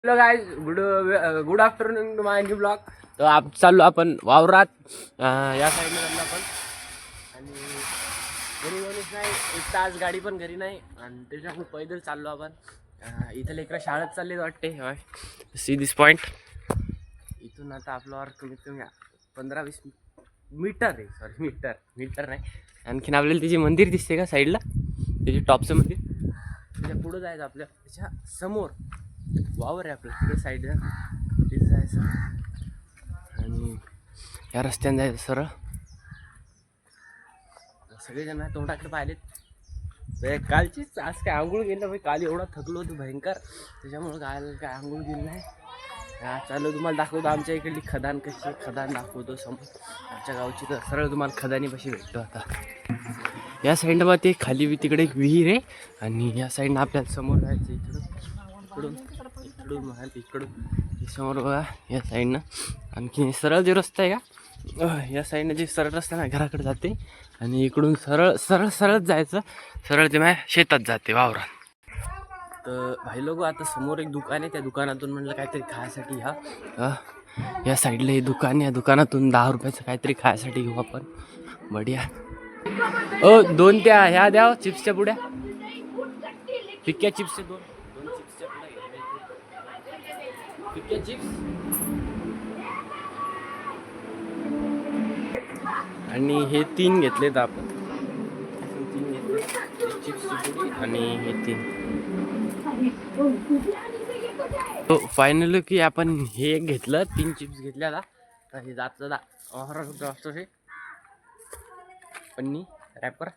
Hello guys, good afternoon to my new blog. तर चाललो आपण वावरात. या साईडने चाललो आपण आणि घरी कोणीच नाही. एक तास गाडी पण घरी नाही आणि त्याच्यामुळे पैदल चाललो आपण. इथं लेकरं शाळेत चालले वाटते. See this point. इथून आता आपल्यावर कमीत कमी 15-20 मीटर आहे. सॉरी मीटर नाही. आणखीन आपल्याला त्याचे मंदिर दिसते का साईडला, त्याचे टॉपचं मंदिर. त्याच्या पुढं जायचं आपल्या, त्याच्या समोर वावर आहे आपलं तिकडे साईडला. तिथे जायचं आणि या रस्त्याने जायचं सरळ. सगळेजण तोंडाकडे पाहिलेत. कालचीच आज काय आंघोळ गेलं भाई. काल एवढा थकलो होतो भयंकर, त्याच्यामुळं काय आंघोळ गेलं नाही. चालू तुम्हाला दाखवतो आमच्या इकडली खदान कशी. खदान दाखवतो समोर आमच्या गावची. तर सरळ तुम्हाला खदानी कशी भेटतो. आता या साईडनं बा ते खाली तिकडे एक विहीर आहे आणि या साईडनं आपल्याला समोर जायचं. इकडून समोर बघा या साईडनं. आणखी सरळ जे रस्ता आहे का, या साईडनं जे सरळ रस्ता ना घराकडे जाते आणि इकडून सरळ जायचं. सरळ ते माझ्या शेतात जाते, वावरात. तर भाई लोक आता समोर एक दुकान आहे. त्या दुकानातून म्हटलं काहीतरी खायसाठी ह्या या साईडला हे दुकान. या दुकानातून 10 रुपयाचं काहीतरी खायसाठी घेऊ आपण. बढिया. 2 त्या ह्या द्या चिप्सच्या पुड्या. फिक्क्या चिप्सचे 2 चिप्सच्या पुड्या घ्या. फिक्क्या चिप्स आणि हे 3 घेतलेत आपण. 3 घेतले, चिप्सची पुडी आणि हे 3. फायनली की आपण हे एक घेतलं, 3 चिप्स घेतल्या. आता हे जात असतो हे पन्नी रॅपर.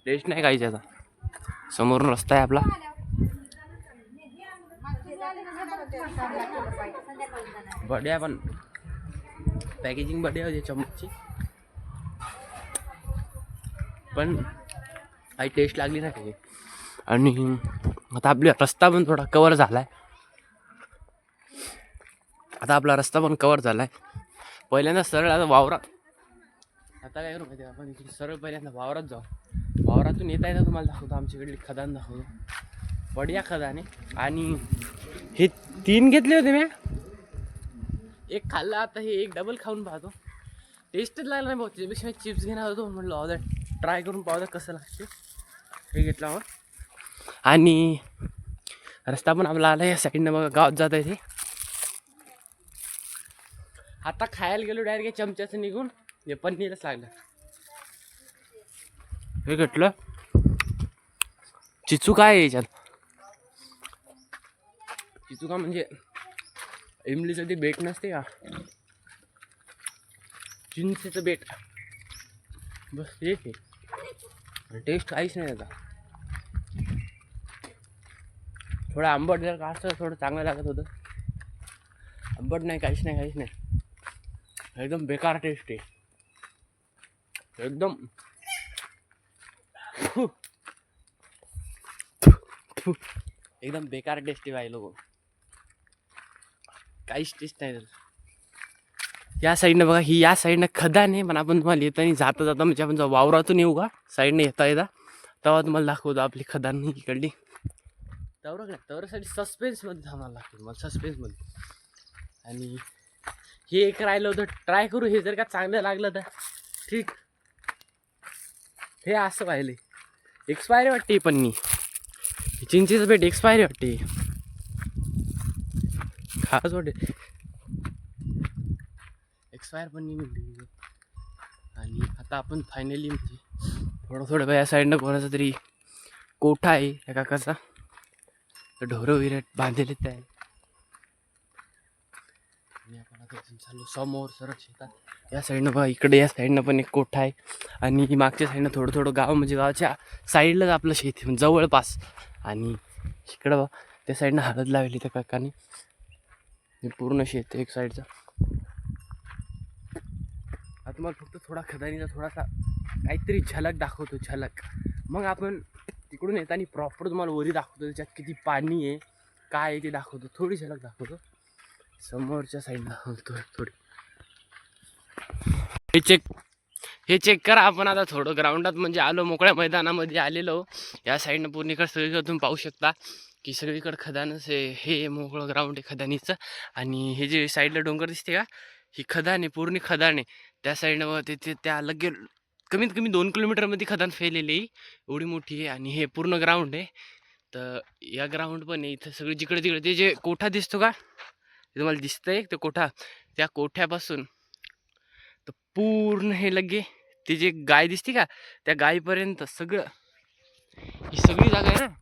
टेस्ट नाही काहीच. आता समोरून रस्ता आहे आपला. बढिया, पण पॅकेजिंग बढिया होती चम्मचची, पण काही टेस्ट लागली नाही त्याची. आणि आता आपला रस्ता पण थोडा कवर झालाय. पहिल्यांदा सरळ आता वावरात. आता काय करू माहिती आपण इकडे सरळ पहिल्यांदा वावरात जाऊ. वावरातून येता येतं तुम्हाला दाखवतो आमच्याकडली खदान दाखवतो. बढिया खदान आहे. आणि हे 3 घेतले होते मी. एक खाल्लं, आता हे एक डबल खाऊन पाहतो. टेस्टच लागला नाही बहुत. त्याच्यापेक्षा मी चिप्स घेणार होतो. म्हटलं ऑर्डर ट्राय करून पाहतो कसं लागते. हे घेतलं मग. आणि रस्ता पण आपला आला. या साईडनं बघा गावात जात आहे ते. आता खायला गेलो डायरेक्ट चमच्याचं निघून हे पनीरच लागलं. हे घेतलं चिचुका आहे याच्यात. चिचुका म्हणजे इमलीचं ते बेट नसते का, चिंचेचं बेट. बस हे टेस्ट काहीच नाही आता. थोडं आंबट जर का असतं थोडं चांगलं लागत होतं. आंबट नाही, काहीच नाही. एकदम बेकार टेस्ट आहे. एकदम एकदम बेकार टेस्ट आहे भाई लोक. काहीच टेस्ट नाही त्याला. या साईडनं बघा, ही या साईडनं खदान आहे. पण आपण तुम्हाला येताना जाता म्हणजे आपण वावरातून येऊ का साईडने येता तेव्हा तुम्हाला दाखवतो आपली खदान इकडली. तवरासाठी सस्पेन्समध्ये थांबायला लागतं मला, सस्पेन्समध्ये. आणि हे एक राहिलं होतं, ट्राय करू. हे जर का चांगलं लागलं तर ठीक. हे असं पाहिले एक्सपायरी वाटते पण मी. चिंचेचं बेट एक्सपायरी वाटते, खास वाटते. एक्सपायर पण नाही मिळते. आणि आता आपण फायनली म्हणजे थोडं या साईडनं कोणाचा तरी कोठा आहे त्या काकाचा. तर ढोरं विरट बांधलेले ते आहे. आणि आपण आता चालू समोर सरळ शेतात. या साईडनं बघा, इकडे या साईडनं पण एक कोठा आहे. आणि मागच्या साईडनं थोडं गाव, म्हणजे गावाच्या साईडलाच आपलं शेत आहे जवळपास. आणि इकडं बघा त्या साईडनं हळद लावली त्या काकाने. हे पूर्ण शेत एक साईडचा. आता तुम्हाला फक्त थोडा खदानीचा थोडासा काहीतरी झलक दाखवतो, झलक. मग आपण तिकडून येताना प्रॉपर तुम्हाला वरी दाखवतो, त्याच्यात किती पाणी आहे काय आहे ते दाखवतो. थोडी झलक दाखवतो समोरच्या साईडला दाखवतो थोडी. हे चेक करा. आपण आता थोडं ग्राउंडात म्हणजे आलो, मोकळ्या मैदानामध्ये आलेलो. या साईडनं पूर्ण सगळीकडे तुम्ही पाहू शकता. की सगळीकडे खदानच आहे. हे मोकळं ग्राउंड आहे खदानीचं. आणि हे जे साईडला डोंगर दिसते का, ही खदान आहे, पूर्ण खदान आहे. त्या साईडनं ते त्या लगे कमीत कमी 2 किलोमीटरमध्ये खदान फैलेली आहे, एवढी मोठी आहे. आणि हे पूर्ण ग्राउंड आहे. तर या ग्राउंड पण आहे इथं सगळं. जिकडे तिकडे ते जे कोठा दिसतो का, ते तुम्हाला दिसतंय ते कोठा, त्या कोठ्यापासून तर पूर्ण हे लगे ते जे गाय दिसते का, त्या गायीपर्यंत सगळं, ही सगळी जागा आहे ना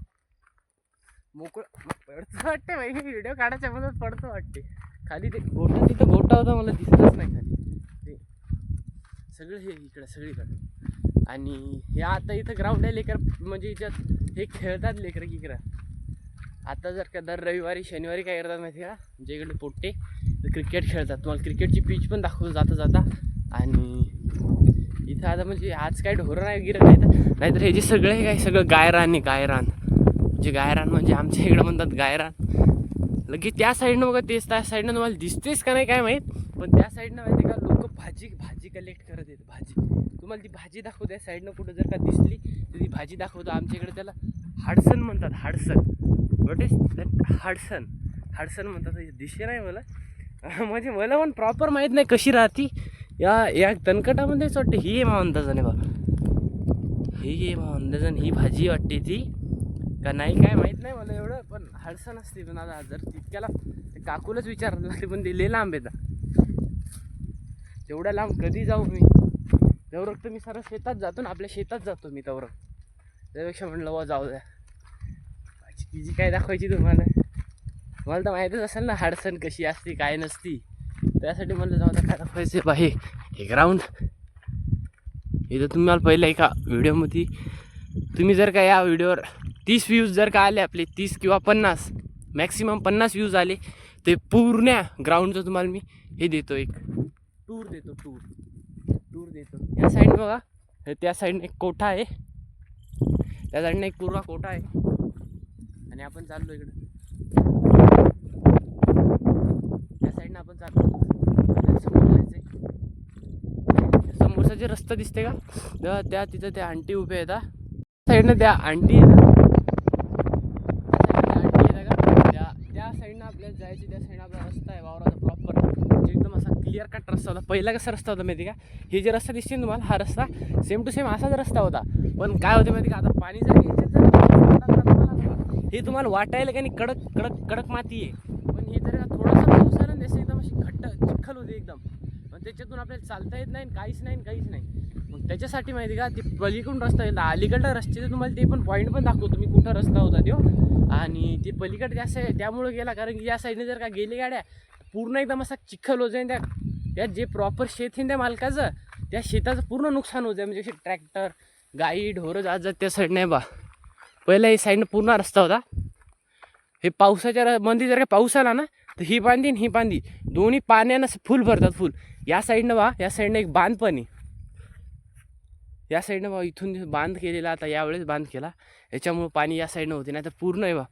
मोकळं. पडतं वाटते भाई, व्हिडिओ काढायच्या मदत पडतो वाटते खाली. ते गोठा तिथं गोठा होता, मला दिसतच नाही खाली. ते सगळं हे इकडं सगळीकडं. आणि हे आता इथं ग्राउंड आहे लेकर, म्हणजे याच्यात हे खेळतात लेकर इकडं. आता जर का दर रविवारी शनिवारी काय करतात माहिती का, म्हणजे इकडे पोट्टे तर क्रिकेट खेळतात. तुम्हाला क्रिकेटची पिच पण दाखवतो जाता जाता. आणि इथं आता म्हणजे आज काय ढोरं नाही गिरं नाहीतर हे जे सगळं आहे काय, सगळं गायरान आहे. गायरान म्हणजे गायरान म्हणजे आमच्या इकडं म्हणतात गायरान. लगे त्या साईडनं बघा, तेच त्या साईडनं तुम्हाला दिसतेच का नाही काय माहीत, पण त्या साईडनं माहिती का लोक भाजी कलेक्ट करत आहेत. भाजी तुम्हाला ती भाजी दाखवतो. त्या साईडनं कुठं जर का दिसली तर ती भाजी दाखवतो. आमच्या इकडे त्याला हाडसन म्हणतात. हाडसन, व्हॉट इज दॅट? हाडसन म्हणतात. दिशे नाही मला, म्हणजे मला पण प्रॉपर माहीत नाही कशी राहती या तणकटामध्येच वाटते. ही आहे मा अंदाजाने बा, ही आहे मा अंदाजाने ही भाजी वाटते ती का नाही काय माहीत नाही मला एवढं. पण हाडसन असते. पण आता जर तितक्याला काकूलाच विचारायला लागते, पण ते लय लांब येतात. तेवढ्या लांब कधी जाऊ मी? तेवढं तर मी सरळ शेतात जातो ना, आपल्या शेतात जातो मी तेवढं. त्यापेक्षा म्हटलं वा जाऊ द्या, भाजी जी काय दाखवायची तुम्हाला. मला तर माहीतच असेल ना हाडसन कशी असते काय नसती. त्यासाठी म्हणलं जाऊ द्या, काय दाखवायचं बाहे. हे ग्राउंड इथं तुम्हाला पहिलं एका व्हिडिओमध्ये, तुम्ही जर का या व्हिडिओवर 30 व्ह्यूज जर का आले आपले, 30 किंवा 50, मॅक्सिमम 50 व्ह्यूज आले, ते पूर्ण ग्राउंडचं तुम्हाला मी हे देतो, एक टूर देतो. टूर देतो. या साईडनं बघा, त्या साईडनं एक कोठा आहे, त्या साईडनं एक पूर्ण कोठा आहे. आणि आपण चाललो इकडं, त्या साईडनं आपण चाललो. समोरचा जे रस्ता दिसते का, त्या तिथं त्या आंटी उभ्या आहेत. साईडनं त्या आंटी आहे ना, त्या साईडनं आपल्याला जायचे. त्या साईडनं आपला रस्ता आहे वावराचा प्रॉपर, म्हणजे एकदम असा क्लिअर कट रस्ता होता. पहिला कसा रस्ता होता माहिती का, हे जे रस्ता दिसते तुम्हाला, हा रस्ता सेम टू सेम असाच रस्ता होता. पण काय होते माहिती का, आता पाणी जर हे तुम्हाला वाटायला का नाही कडक कडक कडक माती आहे. पण हे जर थोडासा पाऊस आला ना, त्याचं एकदम अशी घट्ट चिखल होते एकदम. पण त्याच्यातून आपल्याला चालता येत नाही, काहीच नाही. मग त्याच्यासाठी माहिती का, ते पलीकडून रस्ता येतात. अलीकडला रस्त्याचे तुम्हाला ते पण पॉईंट पण दाखवतो मी, कुठं रस्ता होता तो. आणि ते पलीकडे जास्त त्यामुळे गेला, कारण की या साईडने जर का गेले गाड्या, पूर्ण एकदम असा चिखल हो जाईल. त्या जे प्रॉपर शेत आहे त्या मालकाचं, त्या शेताचं पूर्ण नुकसान होत आहे. म्हणजे असे ट्रॅक्टर गाई ढोरं जात त्या साईडने बा. पहिला ही साईडनं पूर्ण रस्ता होता. हे पावसाच्या मध्ये जर का पाऊस आला ना, तर ही पांदी आणि ही पांदी दोन्ही पाण्यानं फुल भरतात, फुल. या साईडनं बा, या साईडनं एक बांध पण आहे. या साईडनं बा इथून बांध केलेला, आता यावेळेस बांध केला, याच्यामुळं पाणी या साईडनं होते. नाही तर पूर्ण आहे बा,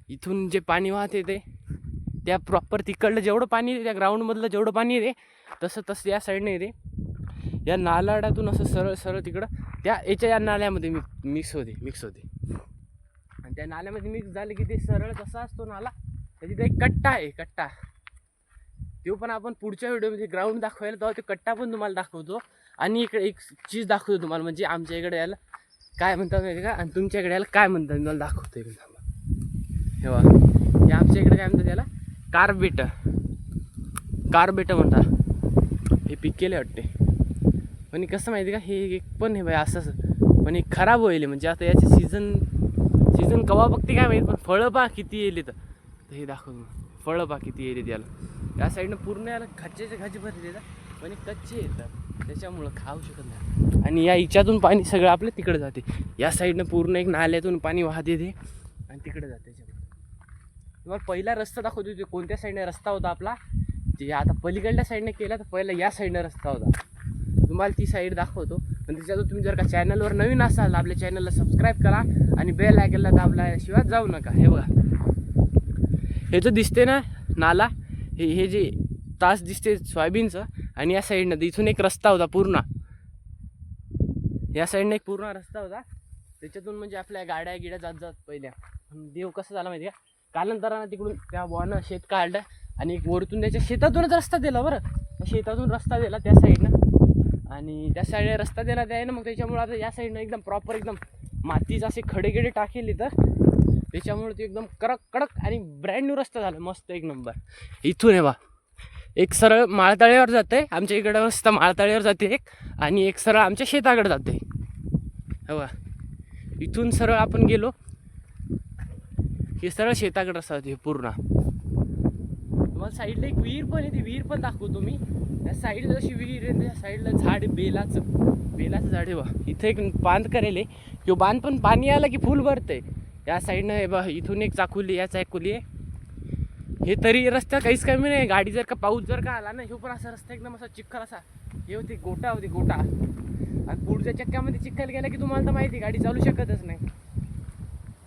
इथून जे पाणी वाहत येते त्या प्रॉपर तिकडलं जेवढं पाणी येते, त्या ग्राउंडमधलं जेवढं पाणी येते तसं या साईडनं येते. या नालाडातून असं सरळ तिकडं त्या या नाल्यामध्ये मिक्स होते. आणि त्या नाल्यामध्ये मिक्स झाले की ते सरळ कसा असतो नाला, तिथे एक कट्टा आहे. तो पण आपण पुढच्या व्हिडिओमध्ये ग्राउंड दाखवायला तेव्हा ते कट्टा पण तुम्हाला दाखवतो. आणि इकडे एक चीज दाखवतो तुम्हाला, म्हणजे आमच्या इकडे याला काय म्हणतात माहिती का, आणि तुमच्या इकडे याला काय म्हणतात तुम्हाला दाखवतो इकडे. हे हे आमच्या इकडे काय म्हणतात त्याला, कारबेट म्हणतात. हे पिकेले वाटते. पण कसं माहिती का, हे एक पण हे बाई असं पण हे खराब होईल. म्हणजे आता याचे सीझन कवा बघते काय माहिती, पण फळं पा किती येईल तर हे दाखवतो. फळं पा किती येईल याला. या साईडनं पूर्ण याला खाजी भरली येतात, पण कच्चे येतात, त्याच्यामुळं खाऊ शकत नाही. आणि या हिच्यातून पाणी सगळं आपलं तिकडे जाते. या साईडनं पूर्ण एक नाल्यातून पाणी वाहत येते आणि तिकडे जाते. त्याच्यामुळे तुम्हाला पहिला रस्ता दाखवतो, ते कोणत्या साईडने रस्ता होता आपला. ते आता पलीकडल्या साईडने केला, तर पहिला या साईडनं रस्ता होता. तुम्हाला ती साईड दाखवतो. पण त्याच्यातून तुम्ही जर का चॅनलवर नवीन असाल, आपल्या चॅनलला सबस्क्राईब करा आणि बेल आयकॉनला दाबल्याशिवाय जाऊ नका. हे बघा, हे जो दिसते ना नाला, हे जे तास दिसते सोयाबीनचं, आणि या साईडनं इथून एक रस्ता होता पूर्ण. या साईडनं एक पूर्ण रस्ता होता, त्याच्यातून म्हणजे आपल्या गाड्या जात पहिल्या. देव कसं झाला माहिती का, कालांतरानं तिकडून त्या बुवानं शेत काढलं आणि एक वरतून त्याच्या शेतातूनच रस्ता दिला बरं. शेतातून रस्ता दिला त्या साईडनं आणि त्या साईडने रस्ता दिला त्याने. मग त्याच्यामुळे आता या साईडनं एकदम प्रॉपर एकदम मातीचे असे खडे टाकेले तर त्याच्यामुळे ते एकदम कडक आणि ब्रँड न्यू रस्ता झाला मस्त एक नंबर. इथून आहे बा एक सरळ माळताळ्यावर जाते, आमच्या इकडं रस्ता माळताळ्यावर जाते एक, आणि एक सरळ आमच्या शेताकडे जाते. हो बा इथून सरळ आपण गेलो की सरळ शेताकडे रस्ता होते पूर्ण. तुम्हाला साईडला एक विहीर पण आहे, ती विहीर पण दाखवतो मी. त्या साईडला जशी विहीर आहे त्या साईडला झाड बेलाचं झाड आहे बा. इथं एक बांध करेल आहे, किंवा बांध पण पाणी आलं की फुल भरतंय. या साईडनं आहे बा, इथून एक चाकुली या चाकुली आहे. हे तरी रस्ता काहीच कमी नाही. गाडी जर का पाऊस जर का आला ना, हे पण असा रस्ता एकदम असा चिखल असा हे होते गोटा आणि पुढच्या चक्क्यामध्ये चिखल गेला की तुम्हाला तर माहिती गाडी चालू शकतच नाही.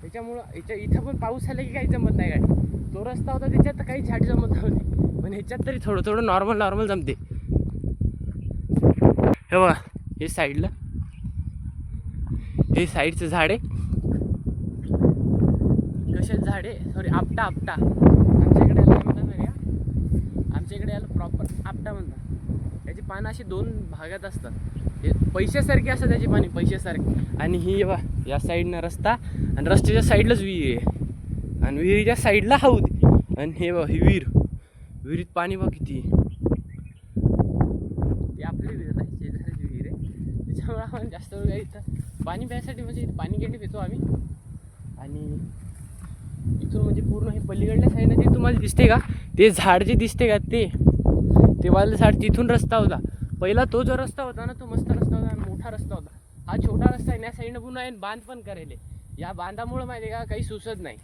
त्याच्यामुळं इथं पण पाऊस आला की काही जमत नाही गाडी. तो रस्ता होता त्याच्यात तर काही झाडी जमत नव्हती, पण ह्याच्यात तरी थोडं नॉर्मल जमते. हे बघा हे साईडला हे साईडचं झाड आहे. कशाच झाड आहे सॉरी आपटा आमच्याकडे याला म्हणतात नाही का, आमच्याकडे याला प्रॉपर आपटा म्हणतात. त्याची पानं अशी 2 भागात असतात, हे पैशासारखे असतात त्याची पाणी पैशासारखे. आणि ही बा या साईडनं रस्ता आणि रस्त्याच्या साईडलाच विहीर आहे आणि विहिरीच्या साईडला हौद. आणि हे बा ही विहिरीत पाणी बघ किती. ती आपली विहीर आहे, शेजारीची विहीर आहे. त्याच्यामुळे आपण जास्त वेळ इथं पाणी प्यायसाठी म्हणजे इथं पाणी गेले पितो आम्ही. आणि इथून म्हणजे पूर्ण हे पलीकडल्या साईडनं जे तुम्हाला दिसते का, ते झाड जे दिसते का ते वालं झाड, तिथून रस्ता होता पहिला. तो जो रस्ता होता ना तो मस्त रस्ता होता, मोठा रस्ता होता. हा छोटा रस्ता आहे, या साईडनं पुन्हा बांध पण करेल. या बांधामुळं माहिती आहे का काही सुचत नाही.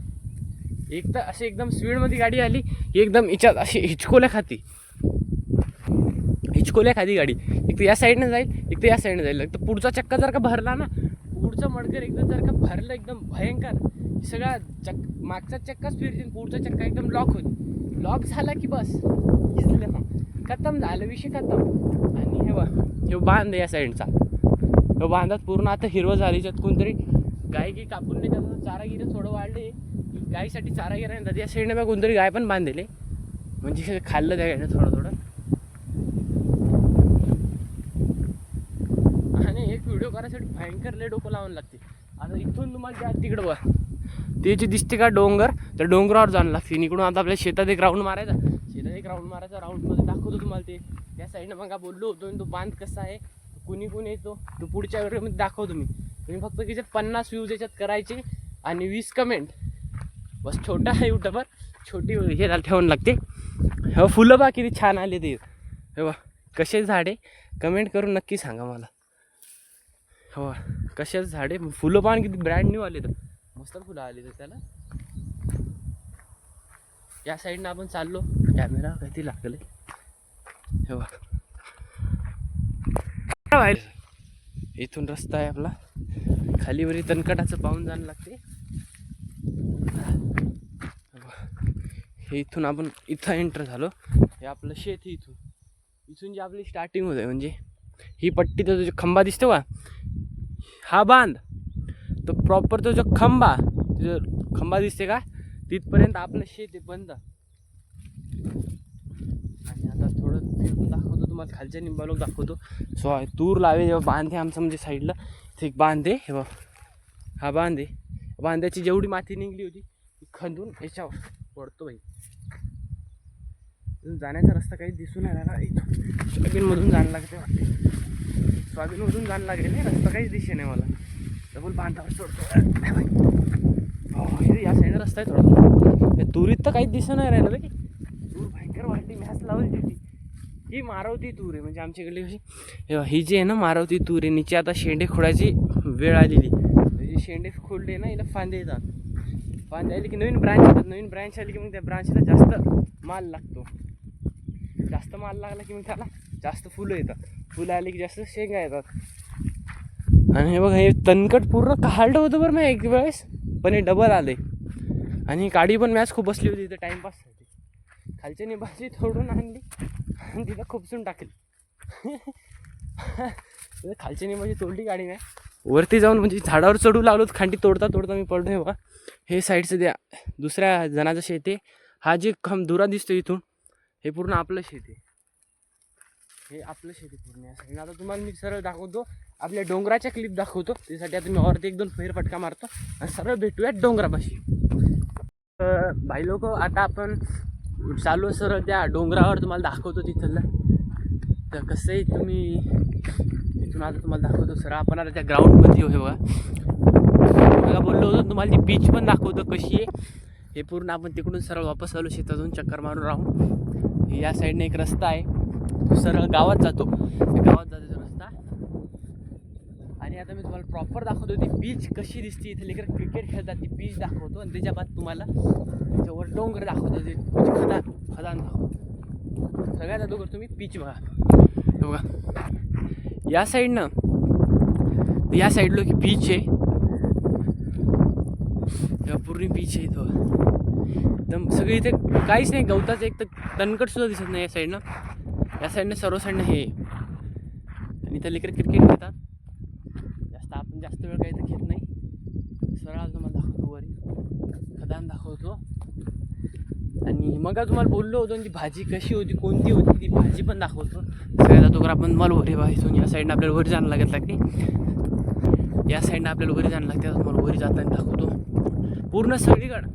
एक तर अशी एकदम स्पीडमध्ये गाडी आली की एकदम हिच्यात अशी हिचकोल्या खाती गाडी. एक तर या साईडनं जाईल, एक तर या साईडनं जाईल. तर पुढचा चक्का जर का भरला ना, पुढचं मडकर एकदम जर का भरलं एकदम भयंकर, सगळा मागचा चक्काच फिरतील, पुढचा चक्का एकदम लॉक होईल. लॉक झाला की बस खतम झालं, विषय खतम. आणि हे बांध या साईडचा, हे बांधात पूर्ण आता हिरवं झाली. त्यात कोणतरी गाय कापून नाही, त्याचं चारागिरं थोडं वाढले, गायीसाठी चारागिरं येतात. या साईडने मग कोणतरी गाय पण बांधले, म्हणजे खाल्लं त्या गायनं थोडं. आणि एक व्हिडिओ करायसाठी भयंकर लय डोकं लावून लागते. आता इथून तुम्हाला त्या तिकडं बघ ते जे दिसते का डोंगर, त्या डोंगरावर जाणं लागते. इकडून आता आपल्या शेतात एक राऊंड मारायचा, राऊंडमध्ये दाखवतो तुम्हाला ते. त्या साईडनं मग बोललो होतो तो बांध कसा आहे, कुणी येतो तो पुढच्या व्हिडिओमध्ये दाखवतो मी. तुम्ही फक्त की 50 व्ह्यूज याच्यात करायचे आणि 20 कमेंट बस. छोटा आहे युट्यूबर, छोटी हे ठेवून लागते. हो फुलं बा किती छान आले ते. हे बा कसे झाडे कमेंट करून नक्की सांगा मला. हो कशाच झाडे, फुलं पान किती ब्रँड न्यू आले तर मस्त फुलं आले तर त्याला. या साईडनं आपण चाललो, कॅमेरा किती लागले हे बा. इथून रस्ता आहे आपला, खालीवरी तणकटाचं पाहून जाणं लागते. हे इथून आपण इथं एंटर झालो. हे आपलं शेत आहे. इथून जी आपली स्टार्टिंग होते, म्हणजे ही पट्टी तो जो खंबा दिसतो का, हा बांध तो प्रॉपर तो जो खंबा दिसते का तिथपर्यंत आपलं शेत आहे बंद. आणि आता थोडं फिरून दाखवतो तुम्हाला, खालच्या निंबालोक दाखवतो. तूर लावे जेव्हा बांध आहे आमचं, म्हणजे साईडला इथे एक बांध आहे. हे बघ हा बांध आहे. बांधाची जेवढी माती निघली होती ती खंदून याच्यावर पडतो भाई. जाण्याचा रस्ता काही दिसून नाही राहिला. इथून सोयाबीनमधून जाणं लागते वाटते, सोयाबीनमधून जाणं लागेल नाही, रस्ता काहीच दिसे नाही मला. डबल बांधावर सोडतो या साईडला रस्ता आहे थोडा. तुरीत तर काहीच दिसत नाही राहिलं रे. तूर भयंकर वाटते, मॅच लावली होती. ही मारवती तूर आहे, म्हणजे आमच्याकडली कशी ही जी आहे ना मारवती तूर आहे. निचे आता शेंडे खोडायची वेळ आलेली, म्हणजे शेंडे खोडले ना हिला फांदे येतात. फांदे आले की नवीन ब्रांच येतात. नवीन ब्रांच आली की मग त्या ब्रांचला जास्त माल लागतो. जास्त माल लागला की मग त्याला जास्त फुलं येतात. फुलं आली की जास्त शेंगा येतात. आणि हे बघा हे तणकट पूर्ण काढलं होतं बरं मी एक वेळेस, पण हे डबल आले. आणि काडी पण मॅच खूप बसली होती इथं टाईमपाससाठी. खालच्या निंबाची तोडून आणली आणि तिथं खुपसून टाकली. खालच्या निंबाची तोडली गाडी नाही, वरती जाऊन म्हणजे झाडावर चढू लागलो, खांडी तोडता तोडता मी पडलो. हे बघा, हे साईडचं द्या दुसऱ्या जणाचं शेत आहे. हा जे दुरा दिसतो इथून, हे पूर्ण आपलं शेत आहे. हे आपलं शेत आहे पूर्ण या साईडनं. आता तुम्हाला मी सरळ दाखवतो, आपल्या डोंगराच्या क्लिप दाखवतो. त्यासाठी आता मी वरती एक दोन फेरफटका मारतो आणि सरळ भेटूयात डोंगरापाशी. भाई लोक, आता आपण चालू सरळ त्या डोंगरावर, तुम्हाला दाखवतो तिथलं. तर कसं आहे, तुम्ही इथून आता तुम्हाला दाखवतो सरळ. आपण आता त्या ग्राउंडमध्ये हे बघा, बोललो होतो तुम्हाला ती बीच पण दाखवतो कशी आहे. हे पूर्ण आपण तिकडून सरळ वापस आलो शेतातून चक्कर मारून राहून. या साईडने एक रस्ता आहे, तो सरळ गावात जातो. गावात जातो रस्ता. आणि आता मी तुम्हाला प्रॉपर दाखवतो ती बीच कशी दिसते. इथे लेकर क्रिकेट खेळतात, ती बीच दाखवतो. आणि त्याच्या बाद तुम्हाला त्याच्यावर डोंगर दाखवतो, ते खदान दाखवतो. सगळ्यात अगोदर तुम्ही बीच बघा. हे बघा, या साईडनं, या साईडला की बीच आहे, पूर्ण बीच आहे इथं. एकदम सगळी इथे काहीच नाही, गवताचं एक तर तणकट सुद्धा दिसत नाही या साईडनं. या साईडनं सर्व साईडनं हे. आणि इथं लेकर क्रिकेट खेळतात. आपण जास्त वेळ काही तर घेत नाही. सरळ तुम्हाला दाखवतो, वरी खदान दाखवतो. आणि मग तुम्हाला बोललो होतो ती भाजी कशी होती, कोणती होती, ती भाजी पण दाखवतो. सगळ्यात अगोदर आपण मला वरी व्हायचो. या साईडनं आपल्याला वरी जाणं लागते. या साईडनं आपल्याला वरी जाणं लागते. तुम्हाला वरी जाताना दाखवतो. पूर्ण सगळीकडं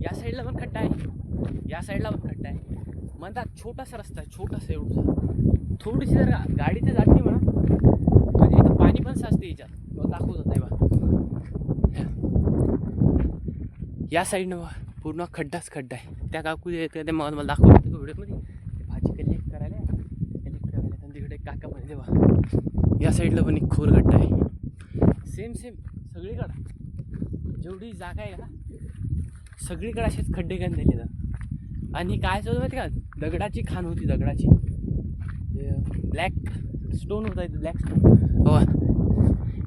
या साईडला पण खड्डा आहे, या साईडला पण खड्डा आहे. म्हणतात छोटासा रस्ता आहे, छोटासा एवढा. थोडीशी जर गाडी तर जात नाही म्हणा, म्हणजे इथं पाणी पण साचते याच्यात. दाखवत होतं बा, या साईडनं बा पूर्ण खड्डाच खड्डा आहे. त्या काकू ते मला दाखवत होते व्हिडिओमध्ये, भाजी कलेक्ट करायला आणि तिकडे काका पण तेव्हा. या साईडला पण एक खोल खड्डा आहे. सेम सगळीकडं जेवढी जागा आहे का, सगळीकडे असेच खड्डे घालून दिले तर. आणि काय होतं माहिती का, दगडाची खाण होती, दगडाची ब्लॅक स्टोन होता इथं, ब्लॅक स्टोन. हो,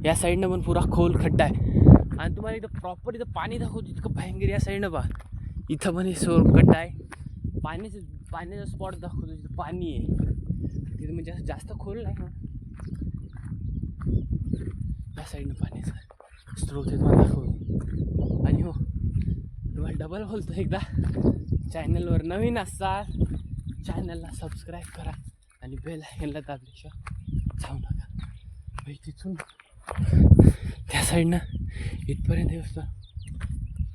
या साईडनं पण पुरा खोल खड्डा आहे. आणि तुम्हाला इथं प्रॉपर इथं पाणी दाखवतो, इतकं भयंकर. या साईडनं पहा, इथं पण हे खड्डा आहे. पाण्याचं स्पॉट दाखवतो, तिथं पाणी आहे. तिथं म्हणजे असं जास्त खोल नाही. या साईडनं पाण्याचा स्त्रोत आहे, तुम्हाला दाखवतो. आणि हो, तुम्हाला डबल बोलतो एकदा, चॅनलवर नवीन असाल चॅनलला सबस्क्राईब करा आणि बेल आयकॉनला दाबल्याशिवाय जाऊ नका. भाई तिथून त्या साईडनं इथपर्यंत येतो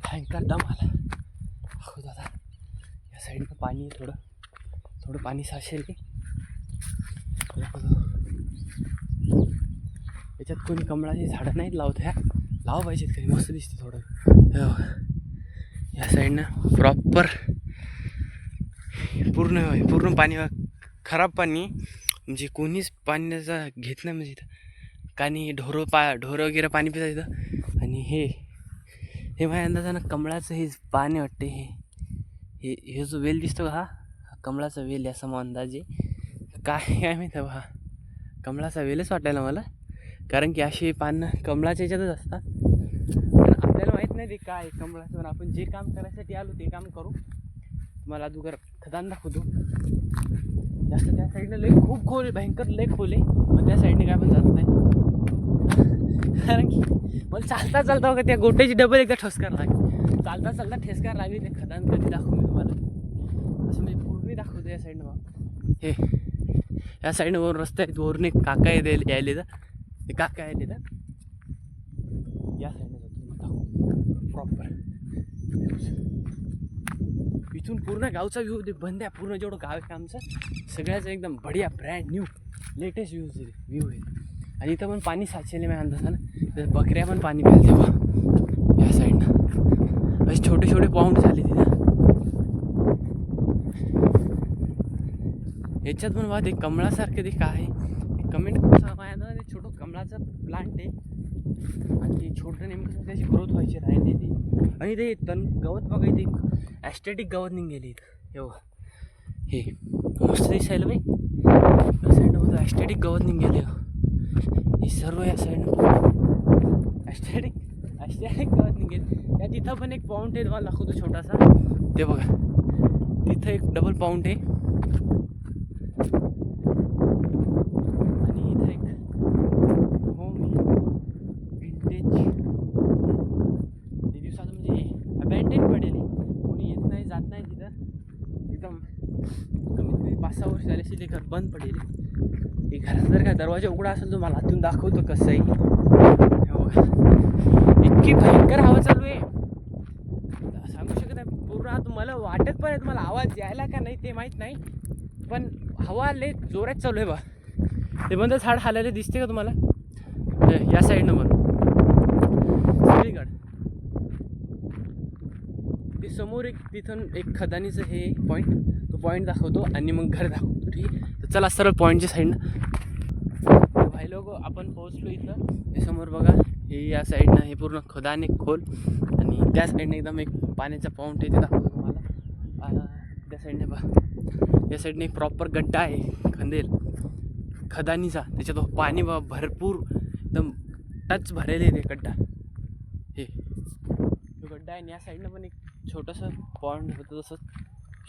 भयंकर दम आला. हो दादा, या साईडनं पाणी आहे, थोडं पाणी साचेल की. याच्यात कोणी कमळाची झाडं नाहीत लावत, ह्या लावा पाहिजेत कधी, मस्त दिसते थोडं. या साईडनं प्रॉपर पूर्ण पाणी, खराब पाणी, म्हणजे कोणीच पाण्याचा घेत नाही. म्हणजे इथं काही ढोरं वगैरे पाणी पितात इथं. आणि हे माझ्या अंदाजानं कमळाचं हे पाणी वाटते. हे जो वेल दिसतो हा कमळाचा वेल, असा मग अंदाजे काय माहिती हा कमळाचा वेलच वाटायला मला. कारण की असे पानं कमळाच्या याच्यातच असतात. पण आपल्याला माहीत नाही ते काय कमळाचं. पण आपण जे काम करायसाठी आलो ते काम करू. तुम्हाला अगोदर खदान दाखवतो. जास्त त्या साईडनं लय खूप खोल, भयंकर लय खोल आहे. पण त्या साईडने काय पण जात नाही. कारण की मला चालता बघा त्या गोट्याची डबल एकदा ठसकार लागली. चालता ठेसकार लागली. ते खदान कधी दाखवू मी तुम्हाला, असं म्हणजे पूर्ण दाखवतो. या साईडनं बघा, हे या साईडनं वरून रस्ता आहे, वरून एक काका यायले तर ते काका यायले तर या साईडनं जातो प्रॉपर. इथून पूर्ण गावचा व्ह्यू दे, बंद आहे पूर्ण जेवढं गाव आहे आमचं सगळ्याचं एकदम बढिया ब्रँड न्यू लेटेस्ट व्ह्यू आहे. आणि इथं पण पाणी साचेले माझ्या अंदाजानं, तर बकऱ्या पण पाणी प्यायला तेव्हा. या साईडनं असे छोटे पाऊंड झाले तिथं. याच्यात पण बघा ते कमळासारखे ते काय आहे, कमेंट करून सांगा. माझ्या अंदाजानं ते छोटं कमळाचं प्लांट आहे. आणि ते छोटं नेमकं त्याची ग्रोथ व्हायची राहिली ती. आणि ते गवत बघा, इथे ॲस्टेटिक गवत निघेली इथं. एवढं हे मस्त दिसायला बाई. या साईडनं होतं ॲस्टेटिक गवत निघेले. हे सर्व या साईडनं ॲस्टेटिक गवत निघेल. त्या तिथं पण एक पाऊंड आहे, तुम्हाला दाखवतो छोटासा. ते बघा तिथं एक डबल पाऊंड आहे. आणि इथं एक होम 5-6 वर्ष झाले असेल ते घर बंद पडेल. हे घराचा जर काय दरवाजा उघडा असेल तर मला आतून दाखवतो कसं आहे. हे बघा इतकी भयंकर हवा चालू आहे सांगू शकत नाही. पूर्ण आत मला वाटत पण आहे तुम्हाला आवाज यायला का नाही ते माहीत नाही, पण हवा लय जोरात चालू आहे बा. ते बंद झाड हालायला दिसते का तुम्हाला या साईडनं म्हणून सगळीकडं. ते समोर एक तिथून एक खदानीचं हे पॉईंट, तो पॉईंट दाखवतो आणि मग घर दाखवतो. ठीक आहे, तर चला सरळ पॉईंटच्या साईडनं. भाई लोक आपण पोहोचलो इथं. हे समोर बघा हे या साईडनं हे पूर्ण खदान एक खोल आणि त्या साईडनं एकदम एक पाण्याचा पाऊंट आहे ते दाखवतो तुम्हाला. त्या साईडने बघा या साईडने एक प्रॉपर गड्डा आहे खंदेल खदानीचा, त्याच्यात पाणी भरपूर एकदम टच भरेले ते गड्डा. हे गड्डा आहे. या साईडनं पण एक छोटंसं पॉइंट होतं तसंच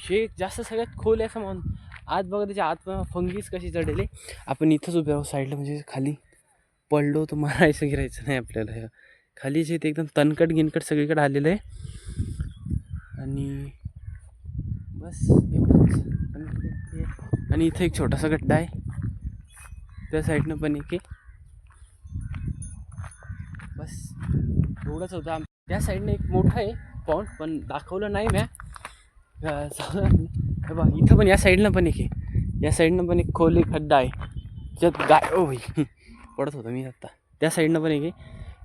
शेक जास्त सगळ्यात खोल आहे असं म्हणून. आत बघा त्याच्या आत फंगीस कशी चढलेली. आपण इथंच उभे आहोत साईडला, म्हणजे खाली पडलो तर मारायचं गिरायचं नाही आपल्याला. खाली जे ते एकदम तणकट गिनकट सगळीकडे आलेलं आहे आणि बस एवढंच. आणि इथं एक छोटासा गड्डा आहे त्या साईडनं पण एक आहे. बस एवढंच होतं. त्या साईडनं एक मोठं आहे पॉइंट पण दाखवलं नाही म्या. बा इथं पण या साईडनं पण एक आहे. या साईडनं पण एक खोल एक खड्डा आहे त्याच्यात गाय ओ भाई पडत होतं मी आता. त्या साईडनं पण एक आहे,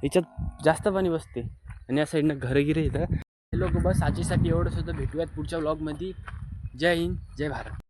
याच्यात जास्त पाणी बसते. आणि या साईडनं घरं गिरे इथं. हे लोक बस आजच्यासाठी एवढंच होतं. भेटूयात पुढच्या व्लॉगमध्ये. जय हिंद जय भारत.